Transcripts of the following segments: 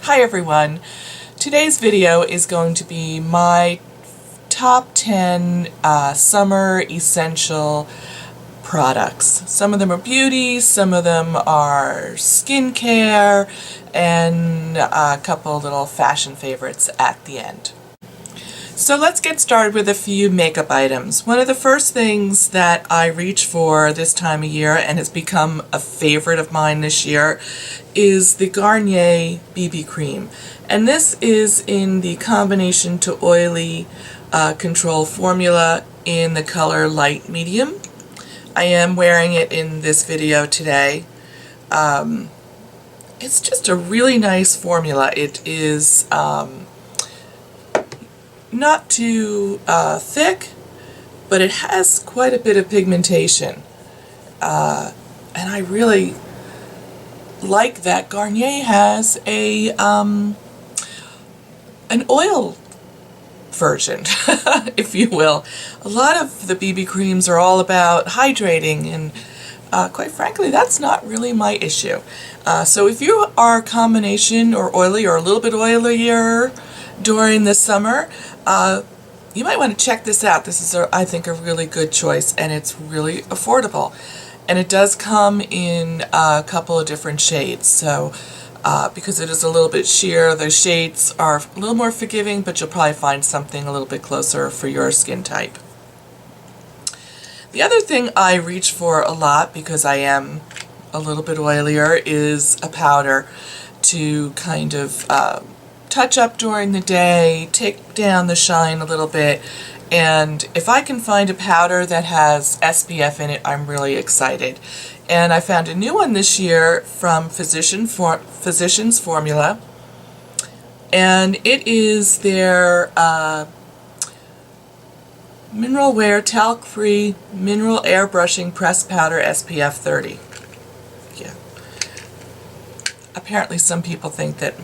Hi everyone. Today's video is going to be my top 10 summer essential products. Some of them are beauty, some of them are skincare, and a couple little fashion favorites at the end. So let's get started with a few makeup items. One of the first things that I reach for this time of year and has become a favorite of mine this year is the Garnier BB Cream. And this is in the combination to oily control formula in the color light medium. I am wearing it in this video today. It's just a really nice formula. It is not too thick, but it has quite a bit of pigmentation, and I really like that Garnier has a an oil version, if you will. A lot of the BB creams are all about hydrating, and quite frankly, that's not really my issue. So if you are a combination or oily or a little bit oilier during the summer, you might want to check this out. This is, I think, a really good choice, and it's really affordable. And it does come in a couple of different shades. So because it is a little bit sheer, the shades are a little more forgiving, but you'll probably find something a little bit closer for your skin type. The other thing I reach for a lot, because I am a little bit oilier, is a powder to kind of touch up during the day, take down the shine a little bit, and if I can find a powder that has SPF in it, I'm really excited. And I found a new one this year from Physicians Formula, and it is their Mineral Wear Talc-Free Mineral Airbrushing Pressed Powder SPF 30. Yeah. Apparently some people think that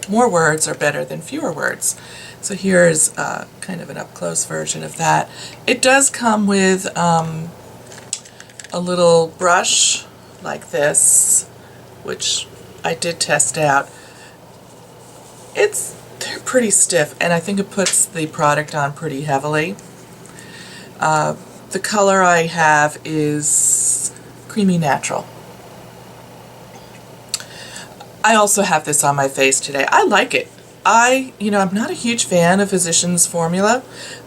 more words are better than fewer words. So here is kind of an up-close version of that. It does come with a little brush like this, which I did test out. They're pretty stiff, and I think it puts the product on pretty heavily. The color I have is Creamy Natural. I also have this on my face today. I like it. I'm not a huge fan of Physicians Formula,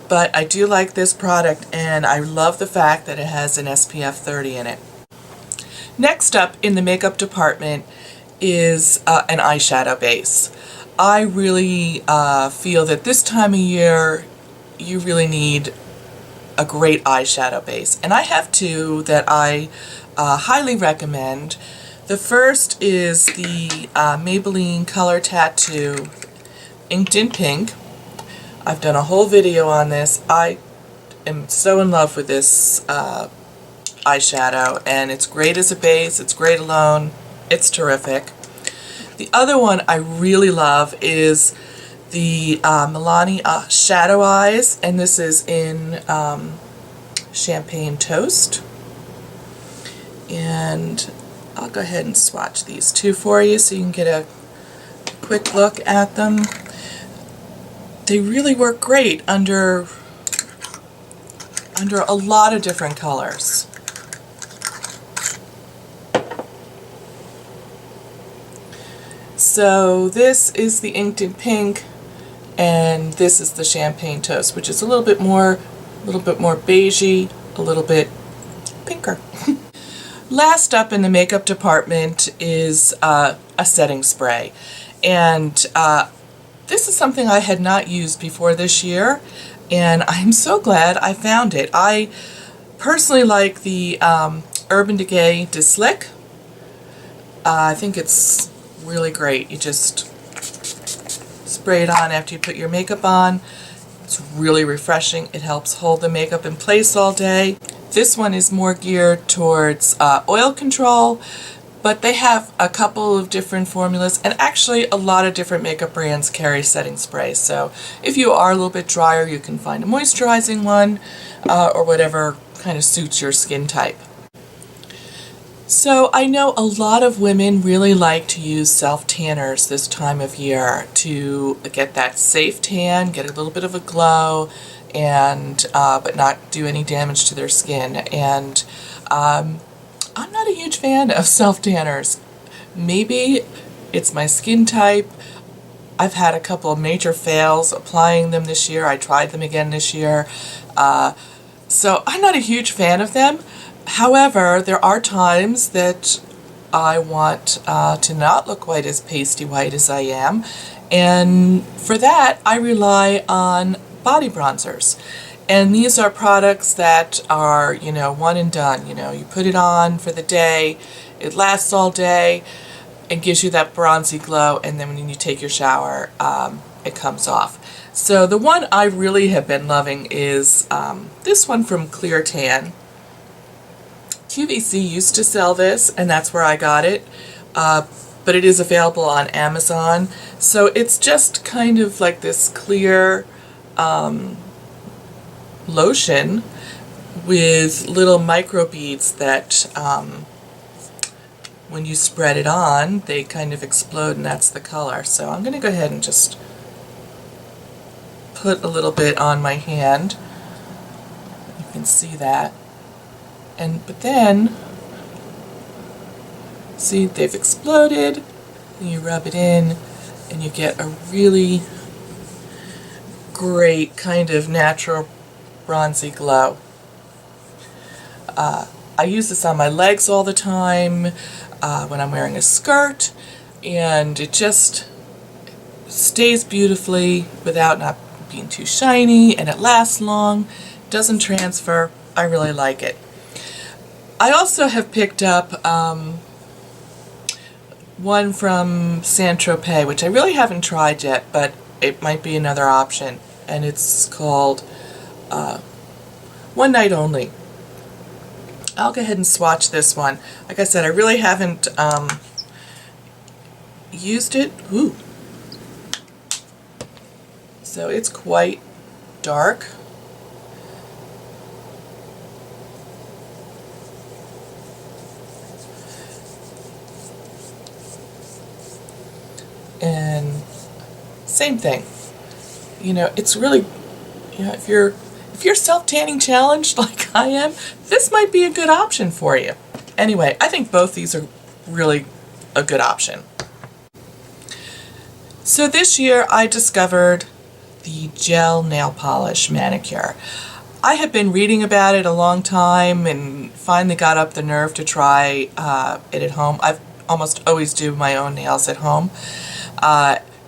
but I do like this product, and I love the fact that it has an SPF 30 in it. Next up in the makeup department is an eyeshadow base. I really feel that this time of year you really need a great eyeshadow base, and I have two that I highly recommend. The first is the Maybeline Color Tattoo Inked in Pink. I've done a whole video on this. I am so in love with this eyeshadow, and it's great as a base, it's great alone, it's terrific. The other one I really love is the Milani Shadow Eyes, and this is in Champagne Toast. And I'll go ahead and swatch these two for you so you can get a quick look at them. They really work great under a lot of different colors. So this is the Inked in Pink, and this is the Champagne Toast, which is a little bit more beigey, a little bit pinker. Last up in the makeup department is a setting spray, and this is something I had not used before this year, and I'm so glad I found it. I personally like the Urban Decay Slick. I think it's really great. You just spray it on after you put your makeup on. It's really refreshing. It helps hold the makeup in place all day. This one is more geared towards oil control, but they have a couple of different formulas, and actually a lot of different makeup brands carry setting sprays. So if you are a little bit drier, you can find a moisturizing one or whatever kind of suits your skin type. So I know a lot of women really like to use self-tanners this time of year to get that safe tan, get a little bit of a glow, and but not do any damage to their skin. And I'm not a huge fan of self-tanners. Maybe it's my skin type. I've had a couple of major fails applying them this year. I tried them again this year. So I'm not a huge fan of them. However, there are times that I want to not look quite as pasty white as I am, and for that I rely on body bronzers. And these are products that are, you know, one and done. You know, you put it on for the day, it lasts all day, and gives you that bronzy glow, and then when you take your shower, it comes off. So the one I really have been loving is this one from Clear Tan. QVC used to sell this, and that's where I got it, but it is available on Amazon. So it's just kind of like this clear lotion with little micro beads that when you spread it on, they kind of explode, and that's the color. So I'm going to go ahead and just put a little bit on my hand. You can see that. But then, see, they've exploded, and you rub it in, and you get a really great kind of natural bronzy glow. I use this on my legs all the time when I'm wearing a skirt, and it just stays beautifully without not being too shiny, and it lasts long, doesn't transfer. I really like it. I also have picked up one from Tropez, which I really haven't tried yet, but it might be another option, and it's called One Night Only. I'll go ahead and swatch this one. Like I said, I really haven't used it. Ooh. So it's quite dark. And same thing, you know, it's really, you know, if you're self-tanning challenged like I am, this might be a good option for you. Anyway, I think both these are really a good option. So this year I discovered the gel nail polish manicure. I have been reading about it a long time and finally got up the nerve to try it at home. I've almost always do my own nails at home.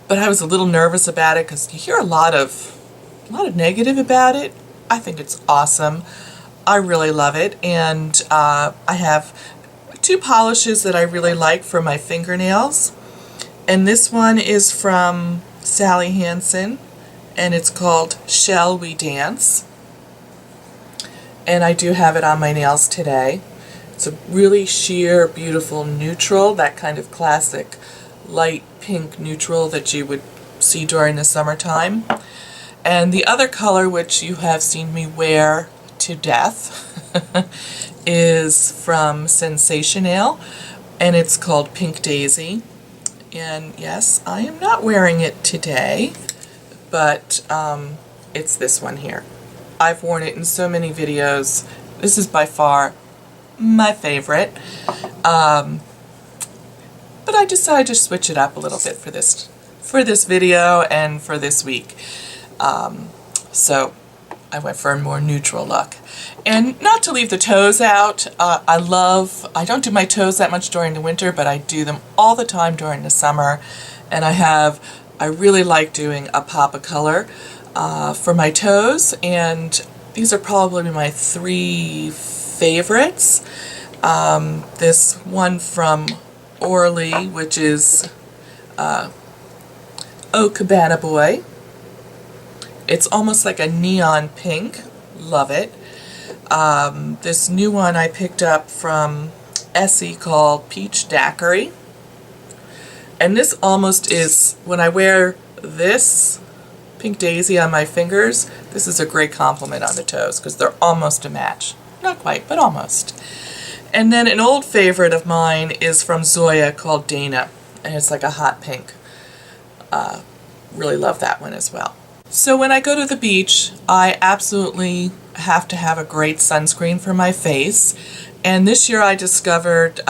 But I was a little nervous about it because you hear a lot of negative about it. I think it's awesome. I really love it, and I have two polishes that I really like for my fingernails. And this one is from Sally Hansen, and it's called Shall We Dance? And I do have it on my nails today. It's a really sheer, beautiful neutral, that kind of classic light pink neutral that you would see during the summertime. And the other color, which you have seen me wear to death, is from Sensationail, and it's called Pink Daisy. And yes, I am not wearing it today, but it's this one here. I've worn it in so many videos. This is by far my favorite. But I decided to switch it up a little bit for this video and for this week. So I went for a more neutral look. And not to leave the toes out, I don't do my toes that much during the winter, but I do them all the time during the summer. And I really like doing a pop of color for my toes, and these are probably my three favorites. This one from Orly, which is Oh Cabana Boy. It's almost like a neon pink. Love it. This new one I picked up from Essie called Peach Daiquiri. And this almost is, when I wear this Pink Daisy on my fingers, this is a great compliment on the toes because they're almost a match. Not quite, but almost. And then an old favorite of mine is from Zoya called Dana, and it's like a hot pink. Really love that one as well. So when I go to the beach, I absolutely have to have a great sunscreen for my face. And this year I discovered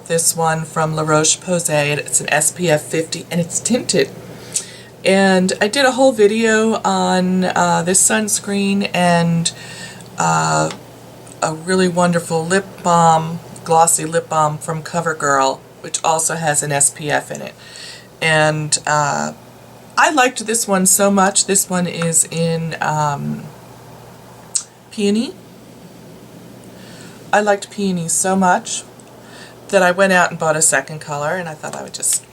this one from LaRoche Posay. It's an SPF 50 and it's tinted. And I did a whole video on this sunscreen and a really wonderful lip balm, glossy lip balm from CoverGirl, which also has an SPF in it. And I liked this one so much. This one is in Peony. I liked Peony so much that I went out and bought a second color, and I thought I would just,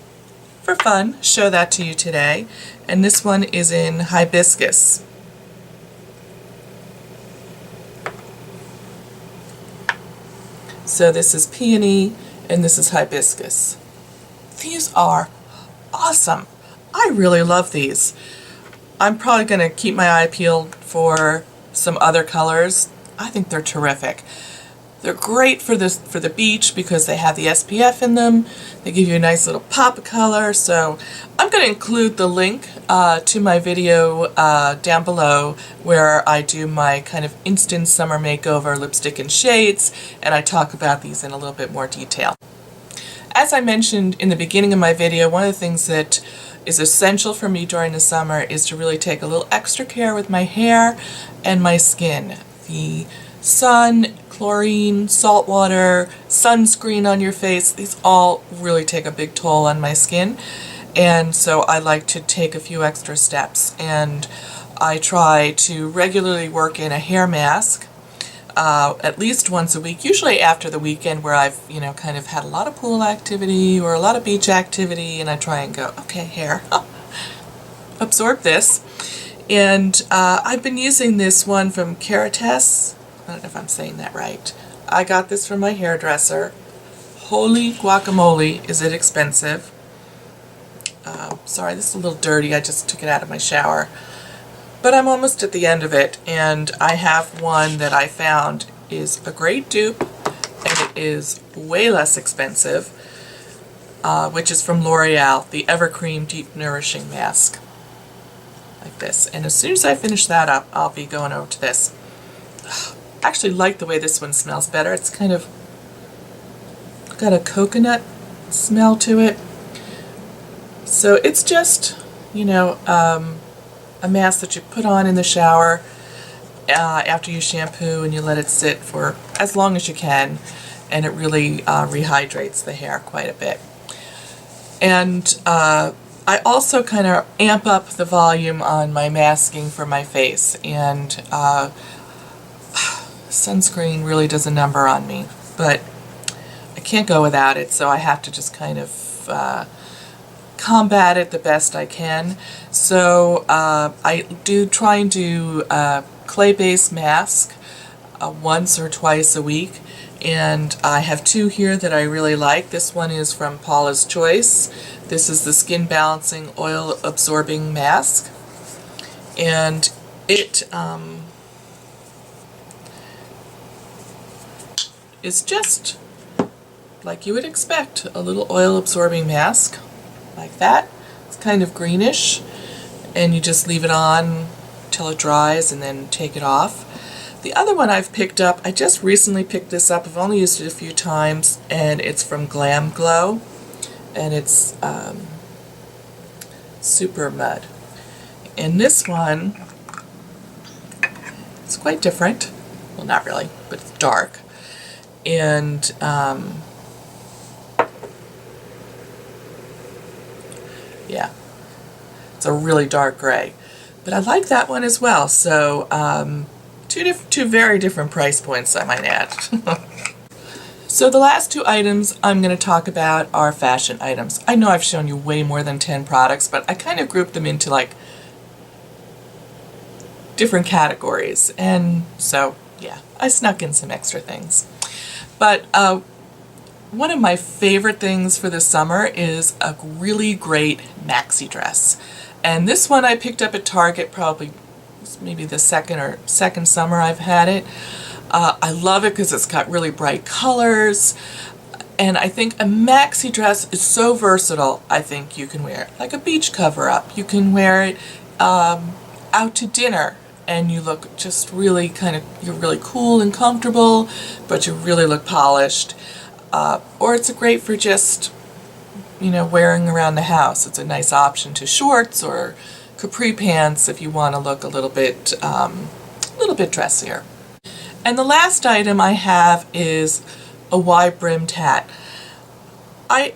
for fun, show that to you today. And this one is in Hibiscus. So this is Peony and this is Hibiscus. These are awesome. I really love these. I'm probably going to keep my eye peeled for some other colors. I think they're terrific. They're great for the beach because they have the SPF in them. They give you a nice little pop of color. So I'm going to include the link to my video down below where I do my kind of instant summer makeover lipstick and shades, and I talk about these in a little bit more detail. As I mentioned in the beginning of my video, one of the things that is essential for me during the summer is to really take a little extra care with my hair and my skin. The sun, chlorine, salt water, sunscreen on your face, these all really take a big toll on my skin, and so I like to take a few extra steps, and I try to regularly work in a hair mask at least once a week, usually after the weekend where I've, you know, kind of had a lot of pool activity or a lot of beach activity, and I try and go, okay, hair, absorb this. And I've been using this one from Caritas. I don't know if I'm saying that right. I got this from my hairdresser. Holy guacamole, is it expensive. Sorry, this is a little dirty. I just took it out of my shower. But I'm almost at the end of it, and I have one that I found is a great dupe, and it is way less expensive, which is from L'Oreal, the Evercream Deep Nourishing Mask. Like this. And as soon as I finish that up, I'll be going over to this. I actually like the way this one smells better. It's kind of got a coconut smell to it. So it's just, you know, a mask that you put on in the shower after you shampoo, and you let it sit for as long as you can, and it really rehydrates the hair quite a bit. And I also kind of amp up the volume on my masking for my face, and sunscreen really does a number on me, but I can't go without it, so I have to just kind of combat it the best I can. So I do try and do a clay-based mask once or twice a week, and I have two here that I really like. This one is from Paula's Choice. This is the Skin Balancing Oil Absorbing Mask, and it is just like you would expect, a little oil absorbing mask like that. It's kind of greenish, and you just leave it on till it dries and then take it off. The other one I've picked up, I just recently picked this up, I've only used it a few times, and it's from Glam Glow, and it's Super Mud. And this one, it's quite different. Well, not really, but it's dark. And yeah, it's a really dark gray. But I like that one as well. So two very different price points, I might add. So the last two items I'm going to talk about are fashion items. I know I've shown you way more than 10 products, but I kind of grouped them into like different categories. And so, yeah, I snuck in some extra things. But one of my favorite things for the summer is a really great maxi dress. And this one I picked up at Target, probably maybe the second summer I've had it. I love it because it's got really bright colors. And I think a maxi dress is so versatile. I think you can wear it like a beach cover-up. You can wear it out to dinner, and you look just really you're really cool and comfortable, but you really look polished. Or it's great for just, wearing around the house. It's a nice option to shorts or capri pants if you want to look a little bit dressier. And the last item I have is a wide-brimmed hat. I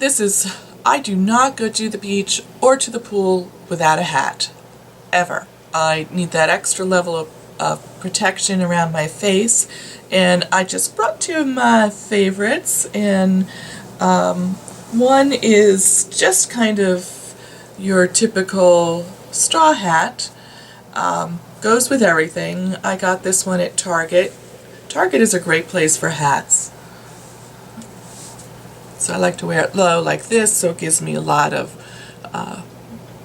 do not go to the beach or to the pool without a hat, ever. I need that extra level of protection around my face, and I just brought two of my favorites, and one is just kind of your typical straw hat. Goes with everything. I got this one at Target. Target is a great place for hats. So I like to wear it low like this, so it gives me a lot of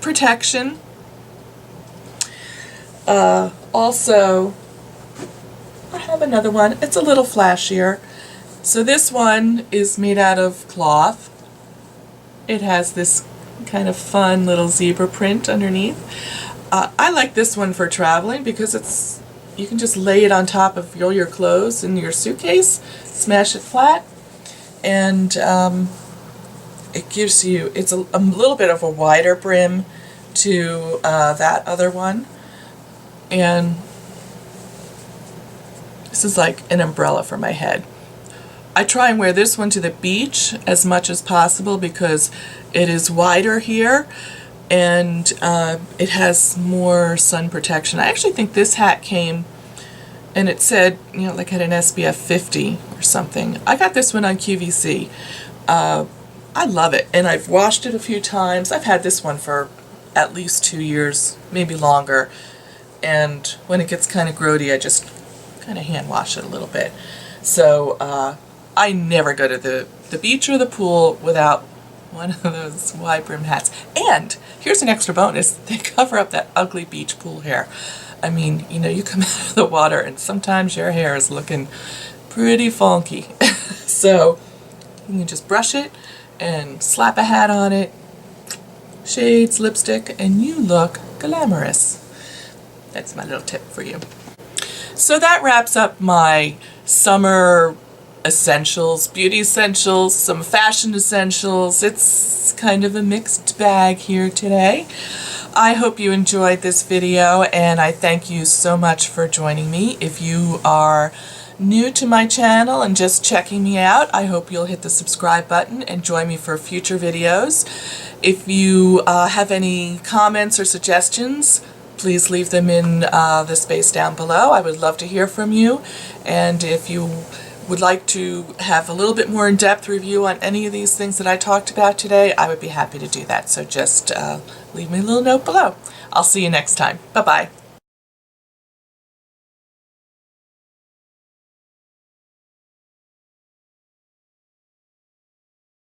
protection. Also, I have another one. It's a little flashier. So this one is made out of cloth. It has this kind of fun little zebra print underneath. I like this one for traveling because you can just lay it on top of all your clothes in your suitcase, smash it flat, and it gives you, it's a little bit of a wider brim to that other one, and this is like an umbrella for my head. I try and wear this one to the beach as much as possible because it is wider here, and it has more sun protection. I actually think this hat came and it said, like had an SPF 50 or something. I got this one on QVC. I love it, and I've washed it a few times. I've had this one for at least 2 years, maybe longer, and when it gets kind of grody, I just kind of hand wash it a little bit. So I never go to the beach or the pool without one of those wide brim hats. And here's an extra bonus: they cover up that ugly beach pool hair. I mean, you come out of the water and sometimes your hair is looking pretty funky. So you can just brush it and slap a hat on it, shades, lipstick, and you look glamorous. That's my little tip for you. So that wraps up my summer essentials, beauty essentials, some fashion essentials. It's kind of a mixed bag here today. I hope you enjoyed this video, and I thank you so much for joining me. If you are new to my channel and just checking me out, I hope you'll hit the subscribe button and join me for future videos. If you have any comments or suggestions, please leave them in the space down below. I would love to hear from you, and if you would like to have a little bit more in-depth review on any of these things that I talked about today, I would be happy to do that. So just leave me a little note below. I'll see you next time. Bye-bye.